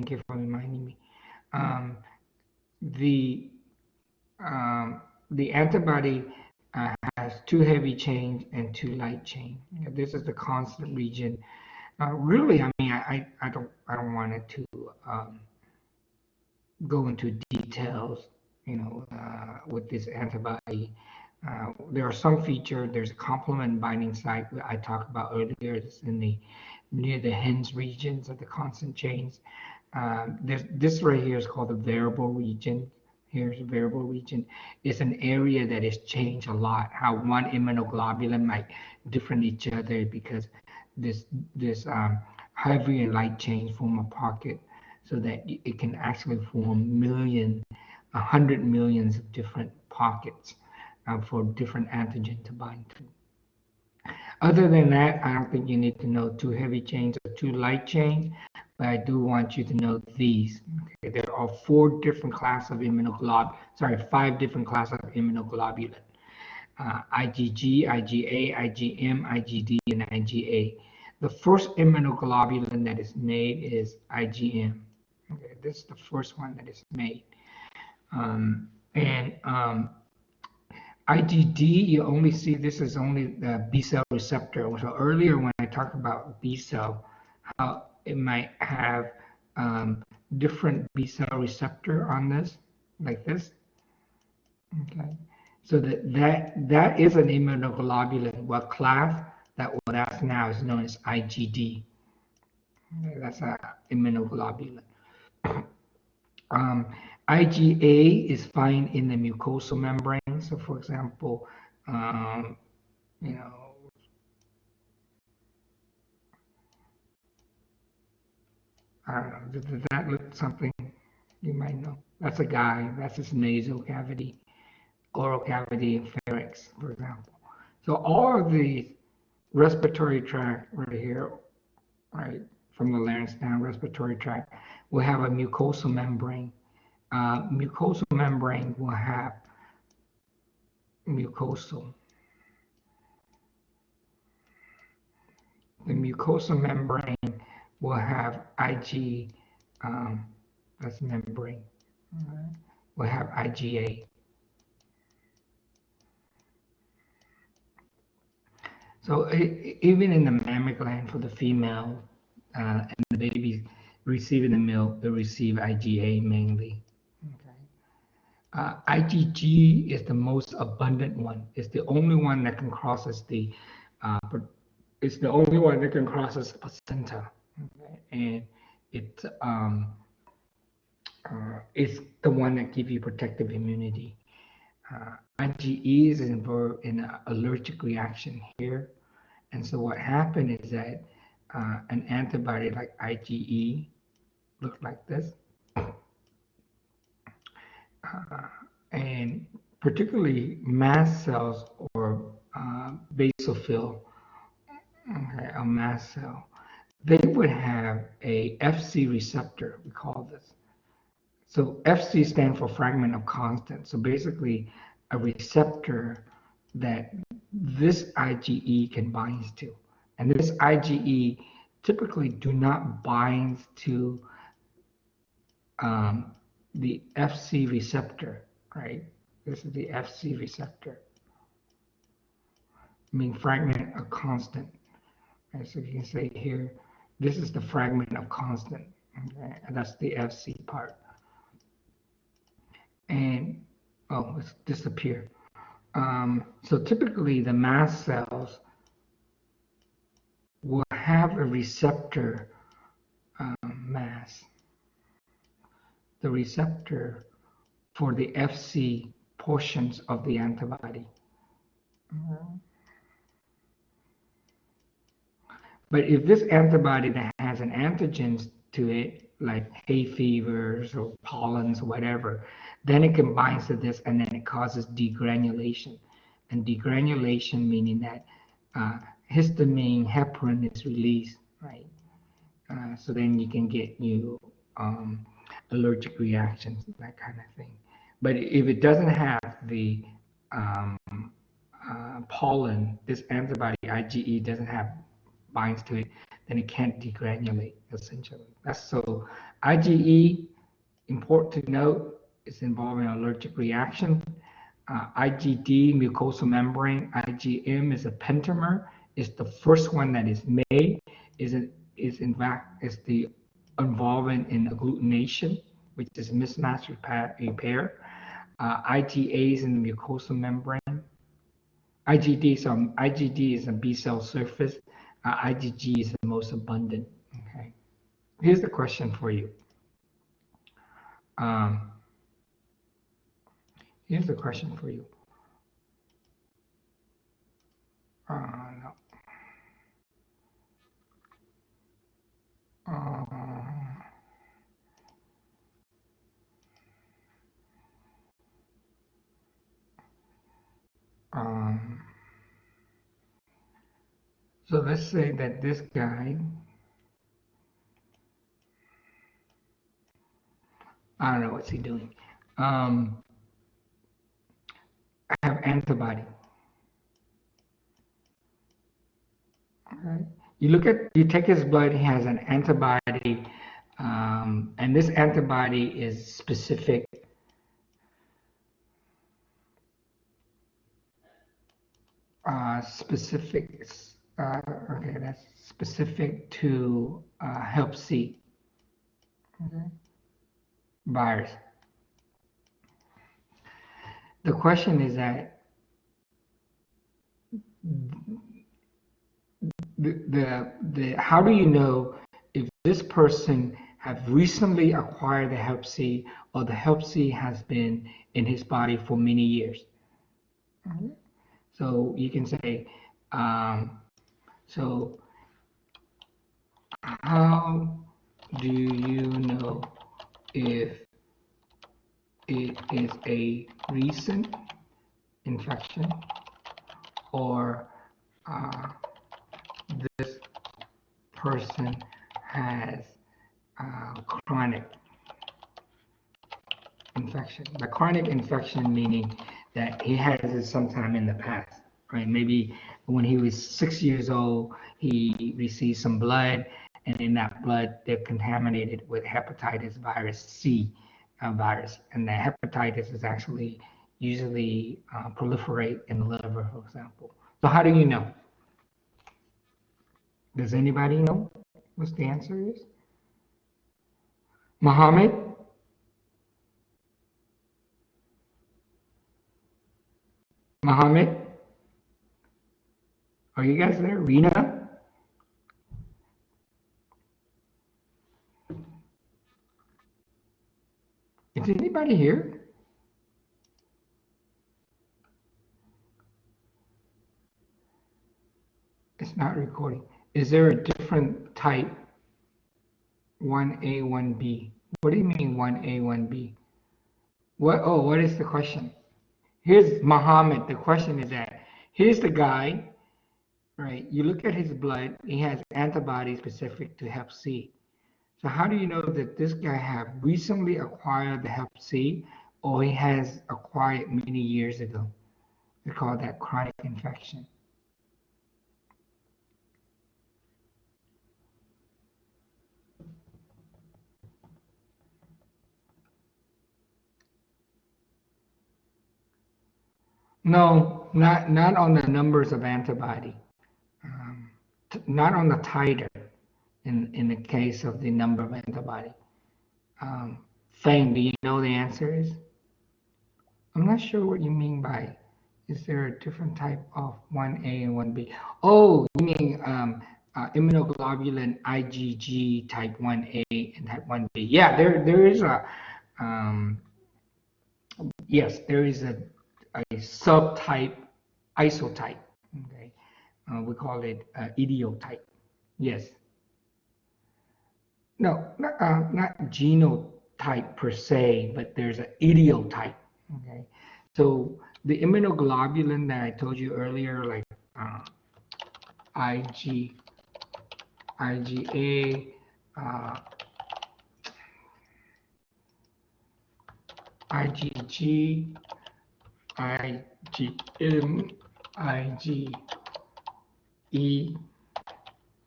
Thank you for reminding me. Um, the the antibody has two heavy chains and two light chains. This is the constant region. Really, I mean, I don't want it to um, go into details, with this antibody. There are some features. There's a complement binding site that I talked about earlier. It's in the near the Hens regions of the constant chains. This right here is called the variable region. Here's a variable region. It's an area that has changed a lot. How one immunoglobulin might different each other because this this heavy and light chains form a pocket, so that it can actually form 100 millions of different pockets for different antigen to bind to. Other than that, I don't think you need to know two heavy chains or two light chains, but I do want you to know these. Okay, there are five different classes of immunoglobulin. IgG, IgA, IgM, IgD, and IgA. The first immunoglobulin that is made is IgM. Okay, this is the first one that is made. And IgD, you only see this is only the B cell receptor. So earlier when I talked about B cell, how it might have different B cell receptor on this, like this. Okay, so that is an immunoglobulin. What class? That's now is known as IgD. Okay, that's an immunoglobulin. Um, IgA is found in the mucosal membrane. So, for example, um, you know, I don't know, does that look something you might know? That's a guy. That's his nasal cavity, oral cavity, and pharynx, for example. So all of the respiratory tract right here, right, from the larynx down, respiratory tract, will have a mucosal membrane. Mucosal membrane will have mucosal. The mucosal membrane will have Ig, that's membrane, will have IgA. So even in the mammary gland for the female and the baby receiving the milk, they receive IgA mainly. Okay. IgG is the most abundant one. It's the only one that can crosses the it's the only one that can crosses the placenta. Okay. And it it's the one that gives you protective immunity. IgE is involved in an allergic reaction here. And so what happened is that an antibody like IgE looked like this. And particularly mast cells or basophil, okay, a mast cell, they would have a Fc receptor, we call this. So Fc stands for fragment of constant. So basically a receptor that this IgE can bind to. And this IgE typically do not bind to the Fc receptor, right? This is the Fc receptor. I mean fragment of constant. Right? So you can say here, this is the fragment of constant. Okay? And that's the Fc part. And it's disappeared. So typically the mast cells will have a receptor mass, the receptor for the Fc portions of the antibody. But if this antibody that has an antigen to it, like hay fevers or pollens or whatever, then it can bind to this and then it causes degranulation. And degranulation meaning that histamine, heparin is released, right? So then you can get allergic reactions, that kind of thing. But if it doesn't have the pollen, this antibody IgE doesn't have binds to it, then it can't degranulate essentially. That's so IgE, important to note, is involving allergic reaction. IgD, mucosal membrane. IgM is a pentamer. It's the first one that is made. Is in fact is the involvement in agglutination, which is mismatch repair. IgA is in the mucosal membrane. IgD is a B cell surface. IgG is the most abundant. Okay. Here's the question for you. Um, here's the question for you. No. So let's say that this guy, I don't know what's he doing. I have antibody. Okay. You take his blood, he has an antibody, and this antibody is specific. Okay, that's specific to Hep C, okay, virus. The question is that how do you know if this person have recently acquired the Hep C or the Hep C has been in his body for many years? So you can say, so how do you know if it is a recent infection or this person has chronic infection? By chronic infection, meaning that he has it sometime in the past, right? Maybe when he was 6 years old, he received some blood, and in that blood, they're contaminated with hepatitis virus C virus, and the hepatitis is actually usually proliferate in the liver, for example. So how do you know? Does anybody know what the answer is? Mohammed? Mohammed? Are you guys there? Rena? Is anybody here? It's not recording. Is there a different type 1A, 1B? What do you mean 1A, 1B? What is the question? Here's Muhammad. The question is that here's the guy, right? You look at his blood, he has antibodies specific to Hep C. So how do you know that this guy have recently acquired the Hep C or he has acquired many years ago? We call that chronic infection. No, not on the numbers of antibody, not on the titer in the case of the number of antibody. Fang, do you know the answer is? I'm not sure what you mean by, is there a different type of 1A and 1B? Oh, you mean immunoglobulin IgG type 1A and type 1B. Yeah, there is a, yes, there is a subtype isotype. Okay, we call it idiotype. Yes. No, not genotype per se, but there's an idiotype. Okay, so the immunoglobulin that I told you earlier, like IgA, IgG, IgM, IgE,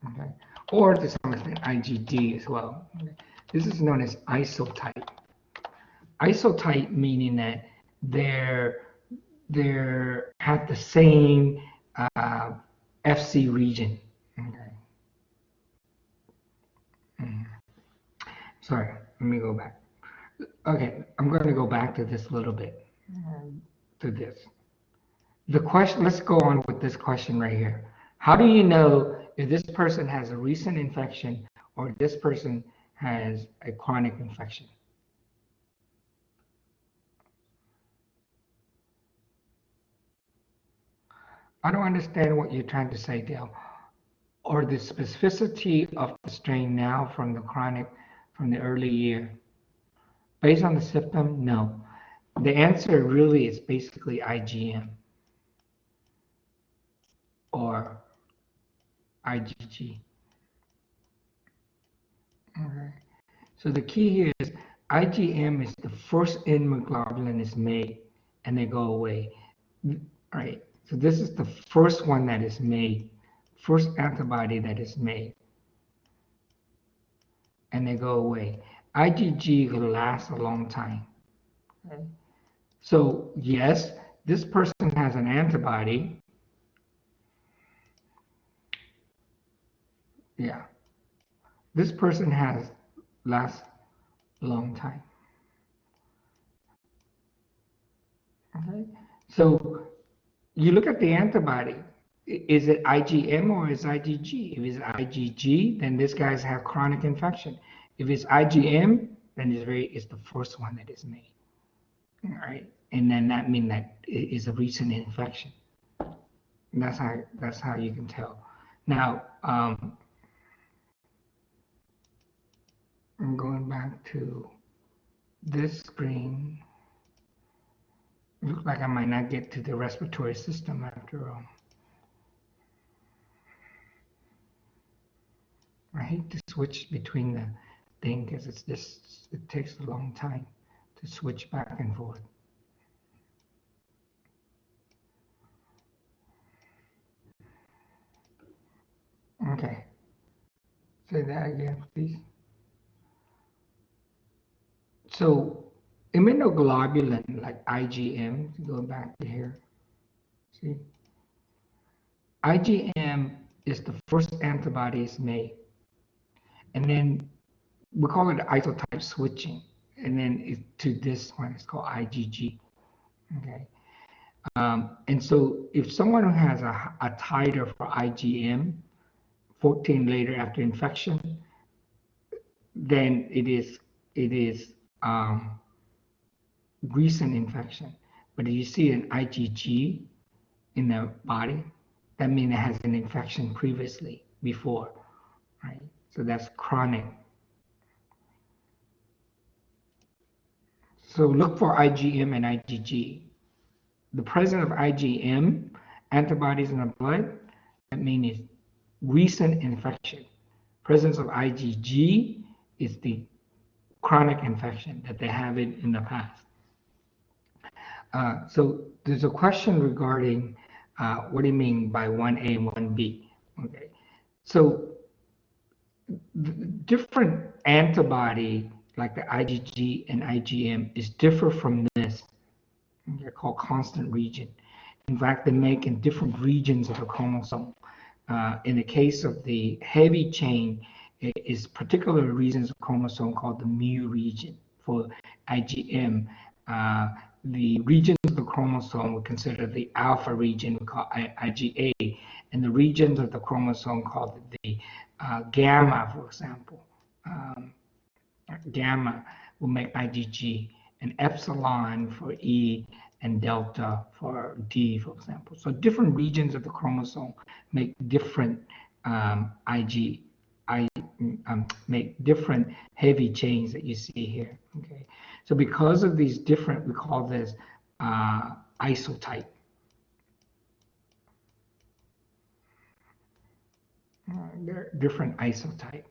okay, or to some extent IgD as well. Okay. This is known as isotype. Isotype meaning that they're have the same FC region. Okay. Sorry, let me go back. Okay, I'm going to go back to this a little bit. To this. The question, let's go on with this question right here. How do you know if this person has a recent infection or this person has a chronic infection? I don't understand what you're trying to say, Dale. Or the specificity of the strain now from the chronic, from the early year. Based on the symptom, no. The answer really is basically IgM or IgG. Okay. So the key here is IgM is the first immunoglobulin is made and they go away. Right. So this is the first one that is made, first antibody that is made, and they go away. IgG will last a long time. Okay. So yes, this person has an antibody. Yeah. This person has lasts a long time. Okay. So you look at the antibody. Is it IgM or is IgG? If it's IgG, then this guy's have chronic infection. If it's IgM, then it's the first one that is made. All right, and then that means that it is a recent infection. And that's how you can tell. Now, I'm going back to this screen. It looks like I might not get to the respiratory system after all. I hate to switch between the thing because it takes a long time to switch back and forth. Okay. Say that again, please. So immunoglobulin, like IgM, going back to here, see? IgM is the first antibodies made. And then we call it isotype switching. And then to this one, it's called IgG. Okay. And so if someone who has a titer for IgM, 14 later after infection, then it is recent infection. But if you see an IgG in the body, that means it has an infection previously, before, right? So that's chronic. So look for IgM and IgG. The presence of IgM antibodies in the blood, that means it's recent infection. Presence of IgG is the chronic infection that they have in the past. So there's a question regarding what do you mean by 1A and 1B? Okay, so different antibody like the IgG and IgM is different from this. They're called constant region. In fact, they make in different regions of the chromosome. In the case of the heavy chain, it is particular regions of chromosome called the mu region. For IgM, the regions of the chromosome we consider the alpha region, we call IgA, and the regions of the chromosome called the gamma, for example. Gamma will make IgG, and epsilon for E, and delta for D, for example. So different regions of the chromosome make different make different heavy chains that you see here. Okay, so because of these different, we call this isotype. They're different isotype.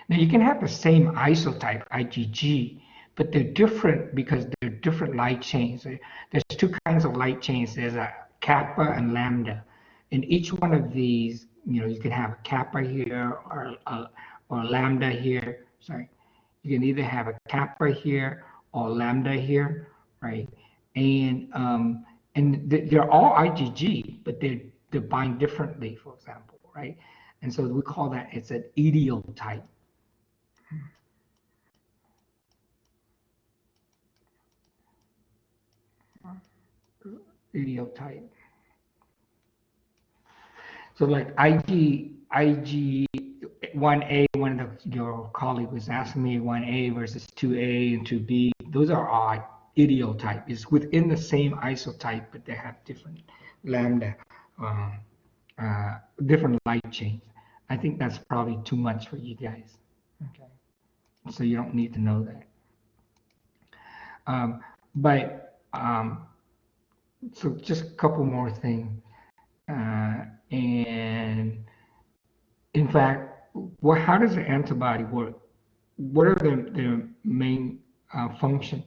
Now you can have the same isotype, IgG, but they're different because they're different light chains. There's two kinds of light chains. There's a kappa and lambda. In each one of these, you can have a kappa here or a lambda here. Sorry, you can either have a kappa here or lambda here, right? And they're all IgG, but they bind differently, for example, right? And so we call that it's an idiotype. Idiotype. So like IG1A, one of your colleague was asking me 1A versus 2A and 2B. Those are all idiotype. It's within the same isotype, but they have different lambda, um, different light chains. I think that's probably too much for you guys. Okay, so you don't need to know that. But so just a couple more things. And in fact, how does the antibody work? What are the main function?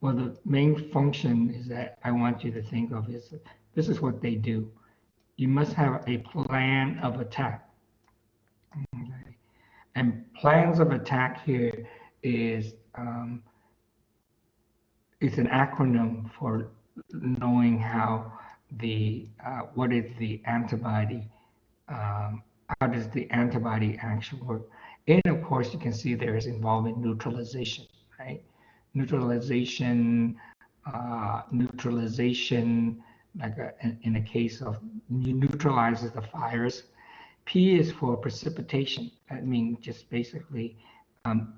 Well, the main function is that I want you to think of is this is what they do. You must have a plan of attack. Okay? And plans of attack here is it's an acronym for knowing how what is the antibody, how does the antibody action work. And of course, you can see there is involving neutralization, right? Neutralization, neutralization, in a case of neutralizes the virus. P is for precipitation. That means just basically um,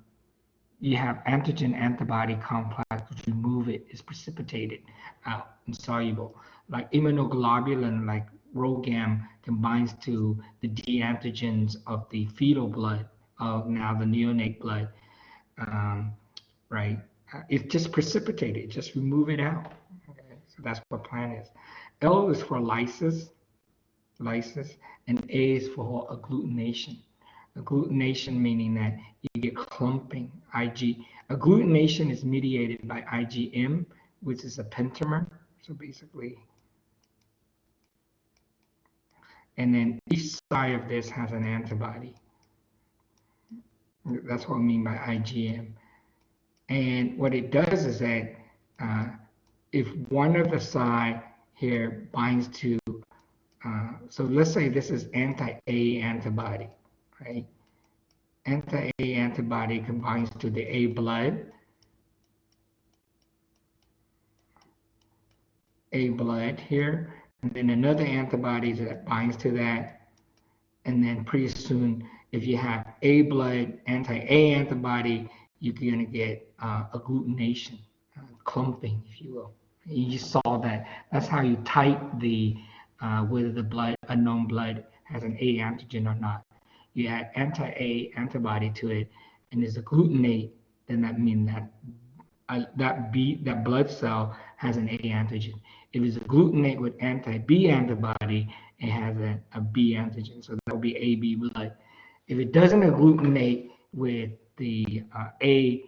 you have antigen antibody complex, which you move it, is precipitated out, insoluble. Like immunoglobulin, like RhoGAM, combines to the D antigens of the fetal blood, of now the neonate blood, um, right? It's just precipitated, just remove it out. Okay, so that's what plan is. L is for lysis, and A is for agglutination. Agglutination meaning that you get clumping. Agglutination is mediated by IgM, which is a pentamer. So basically, and then each side of this has an antibody. That's what I mean by IgM. And what it does is that if one of the side here binds to, so let's say this is anti-A antibody, right? Anti-A antibody combines to the A blood, here, and then another antibody that binds to that, and then pretty soon, if you have A blood, anti-A antibody, you're going to get agglutination, clumping, if you will. You saw that. That's how you type whether the blood, unknown blood, has an A antigen or not. You add anti-A antibody to it, and there's a glutamate, then that means that that blood cell has an A antigen. If it's a glutamate with anti-B antibody, it has a B antigen, so that would be AB blood. If it doesn't agglutinate with the A,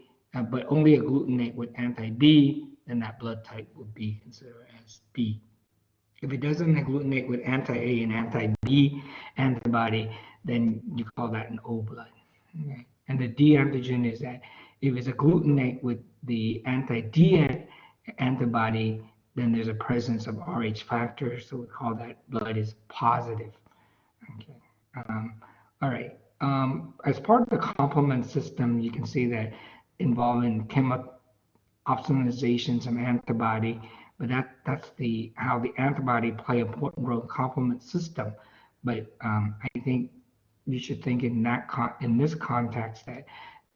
but only agglutinate with anti-B, then that blood type would be considered as B. If it doesn't agglutinate with anti-A and anti-B antibody, then you call that an O blood. Okay? And the D antigen is that if it's agglutinate with the anti-D antibody, then there's a presence of Rh factor, so we call that blood is positive. Okay. All right. As part of the complement system, you can see that involving chemical opsonization some antibody, but that's how the antibody play an important role in complement system. But I think you should think in this context that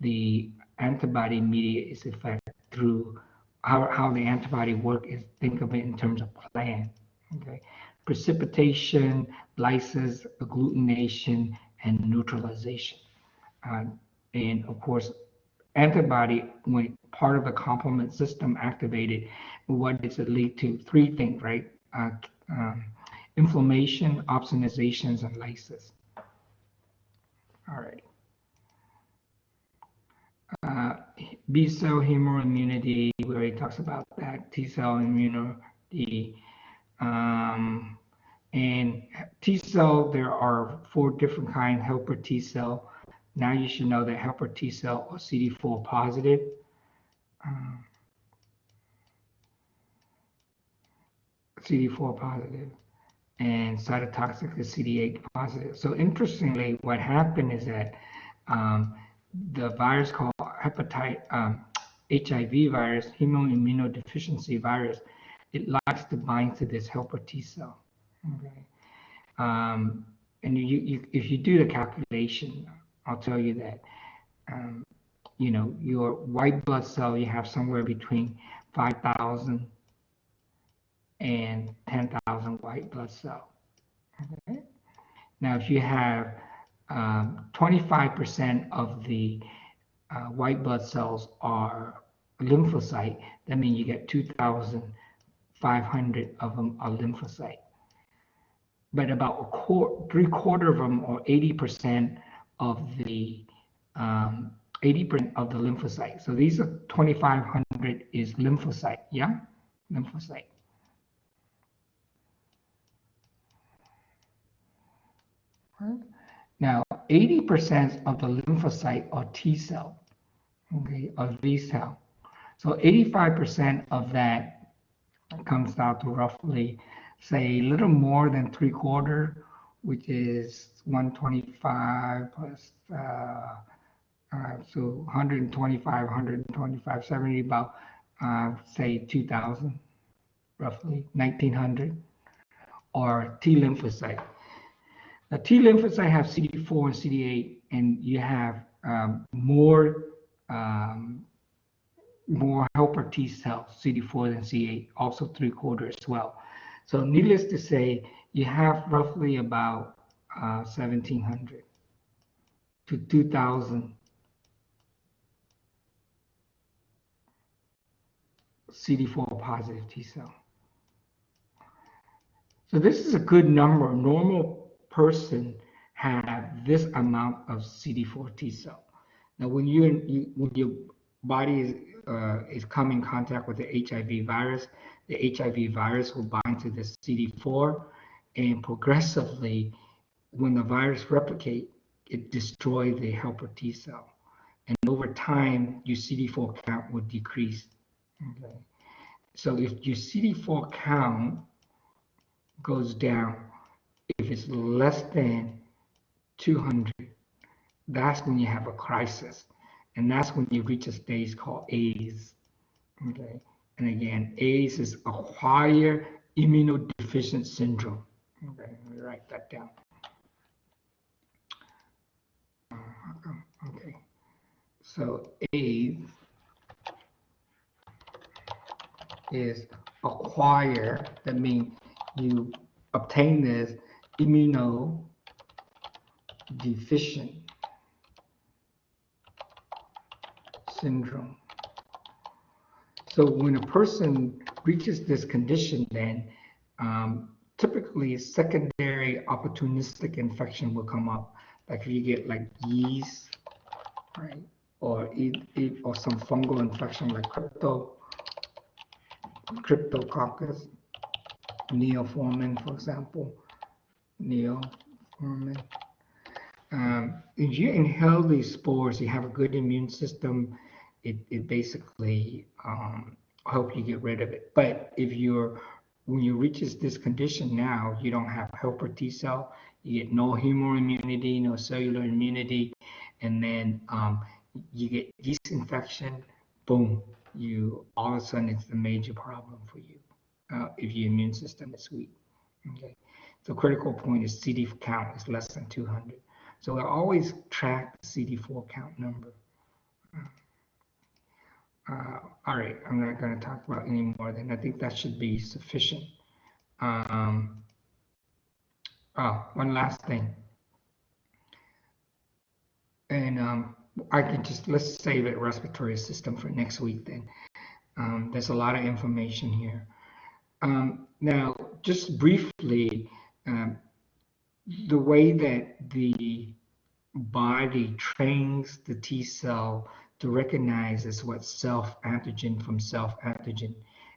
the antibody mediates its effect through how the antibody work is, think of it in terms of plan. Okay, precipitation, lysis, agglutination, and neutralization. And of course, antibody, when part of the complement system activated, what does it lead to? Three things, right? Inflammation, opsonizations, and lysis. All right. B cell immunity, we already talked about that. T cell immunity. And T cell, there are 4 different kinds: helper T cell, Now you should know that helper T cell are CD4 positive. Um, CD4 positive, and cytotoxic is CD8 positive. So interestingly, what happened is that um, the virus called HIV virus, hemimmunodeficiency virus, it likes to bind to this helper T cell. Okay. And if you do the calculation, I'll tell you that um, your white blood cell, you have somewhere between 5,000 and 10,000 white blood cell. Okay. Now, if you have 25% of the white blood cells are lymphocyte, that means you get 2,500 of them are lymphocyte. But about three-quarter of them, or 80% of the 80% of the lymphocyte. So these are 2,500 is lymphocyte, yeah, lymphocyte. Now, 80% of the lymphocyte are T cell, okay, or V cell. So 85% of that comes out to roughly, say, a little more than three-quarter, which is 125 plus, so 125, 70, about, say, 2,000, roughly 1,900, or T lymphocyte. Now, T lymphocyte have CD4 and CD8, and you have more helper T cells, CD4 than CD8, also three-quarter as well. So needless to say, you have roughly about 1,700 to 2,000 CD4 positive T cell. So this is a good number. A normal person have this amount of CD4 T cell. Now, when when your body is come in contact with the HIV virus, the HIV virus will bind to the CD4, and progressively, when the virus replicates, it destroys the helper T cell. And over time, your CD4 count will decrease. Okay. So if your CD4 count goes down, if it's less than 200, that's when you have a crisis. And that's when you reach a stage called AIDS. Okay. And again, AIDS is acquired immunodeficient syndrome. Okay, let me write that down. Okay. So AIDS is acquired, that means you obtain this immunodeficient syndrome. So when a person reaches this condition, then typically secondary opportunistic infection will come up. Like if you get like yeast, right? Or some fungal infection like Cryptococcus neoformans, for example. Neoformans. If you inhale these spores, you have a good immune system. It basically help you get rid of it. But when you reaches this condition now, you don't have helper T cell, you get no humoral immunity, no cellular immunity, and then you get yeast infection, boom, all of a sudden it's a major problem for you if your immune system is weak. Okay, the critical point is CD count is less than 200. So I always track the CD4 count number. All right, I'm not going to talk about any more than I think that should be sufficient. One last thing. And I can let's save it respiratory system for next week then. There's a lot of information here. Now, just briefly, the way that the body trains the T cell to recognize is what self-antigen from self-antigen.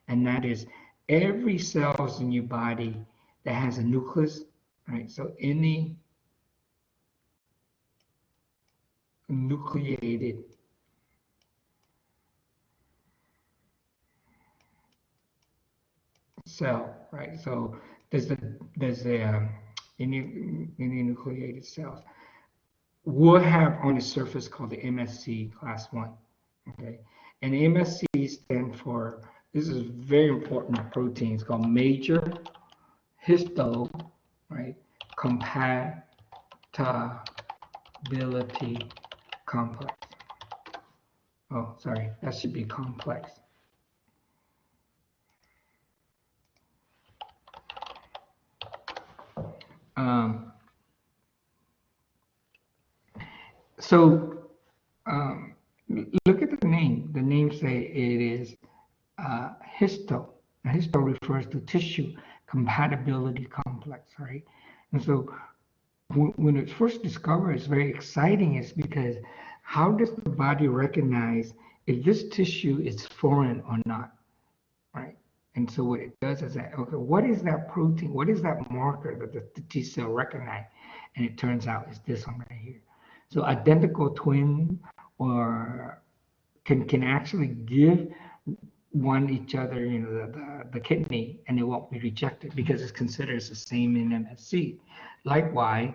And that is every cell in your body that has a nucleus, right? So any nucleated cell, right? So there's any nucleated cells will have on the surface called the MSC class 1. Okay, and MSC stand for, this is very important protein. It's called major histo, right? Compatibility complex. Oh, sorry, that should be complex. Um, so look at the name. The name say it is histo. Now, histo refers to tissue compatibility complex, right? And so when it's first discovered, it's very exciting. Is because how does the body recognize if this tissue is foreign or not, right? And so what it does is that, okay, what is that protein? What is that marker that the T cell recognize? And it turns out it's this one right here. So identical twin or can actually give one each other, the kidney, and it won't be rejected because it's considered the same in MSC. Likewise,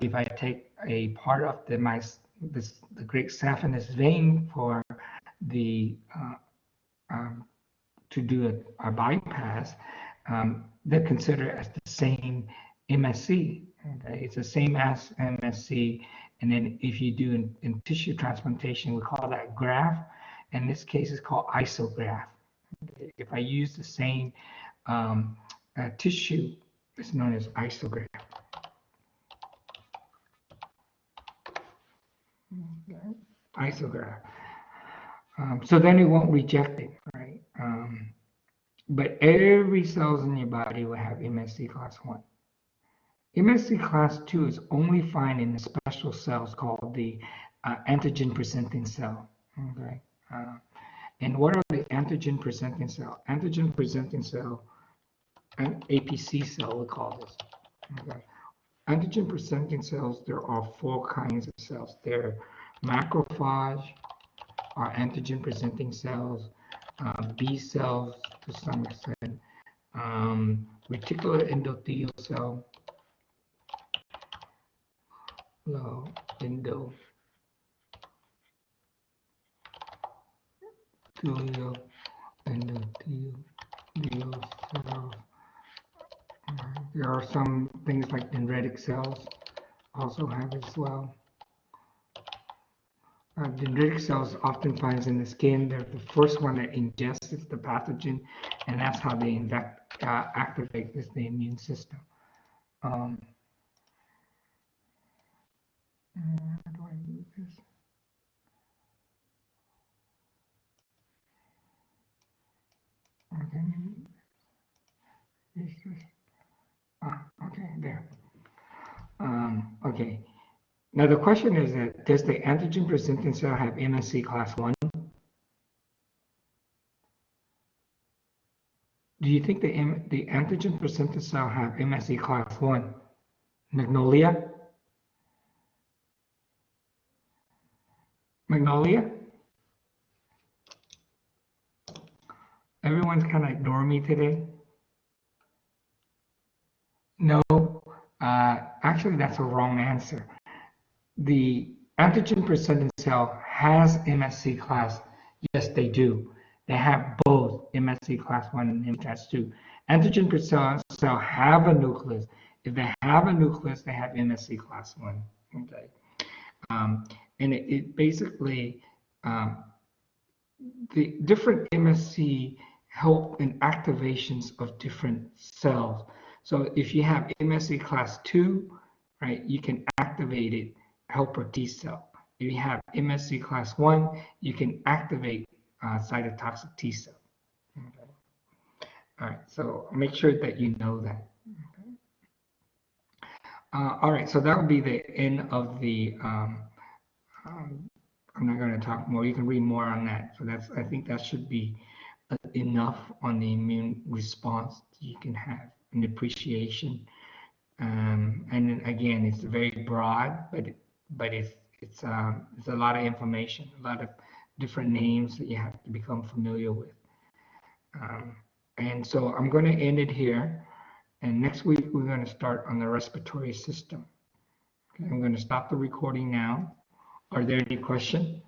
if I take a part of the great saphenous vein for the um, to do a bypass, they're considered as the same MSC. Okay? It's the same as MSC. And then if you do in tissue transplantation, we call that graft. In this case, it's called isograft. Okay? If I use the same tissue, it's known as isograft. Okay? Isograft. So then it won't reject it, right? But every cells in your body will have MSC class 1. MSC class 2 is only found in the special cells called the antigen presenting cell. Okay. And what are the antigen presenting cell? Antigen presenting cell, an APC cell, we call this. Okay. Antigen presenting cells, there are 4 kinds of cells. They're macrophage, are antigen presenting cells, B cells to some extent, reticular endothelial cell, endothelial endothelial cells. There are some things like dendritic cells also have as well. Dendritic cells often finds in the skin. They're the first one that ingests the pathogen, and that's how they activate the immune system. How do I move this? Okay. Okay, there. Okay. Now the question is that does the antigen presenting cell have MSC class 1? Do you think the antigen presenting cell have MSC class 1? Magnolia? Magnolia? Everyone's kind of ignoring me today. No, actually that's a wrong answer. The antigen presenting cell has MSC class. Yes, they do. They have both MSC class 1 and MSC class 2. Antigen presenting cell have a nucleus. If they have a nucleus, they have MSC class 1. Okay. And it basically, the different MSC help in activations of different cells. So if you have MSC class 2, right, you can activate it, helper T cell. If you have MSC class 1, you can activate cytotoxic T cell. Okay. All right, so make sure that you know that. Okay. All right, so that would be the end of the I'm not going to talk more. You can read more on that. So I think that should be enough on the immune response you can have an appreciation. And then again, it's very broad, but it's a lot of information, a lot of different names that you have to become familiar with. Um, and so I'm going to end it here. And next week, we're going to start on the respiratory system. Okay, I'm going to stop the recording now. Are there any questions?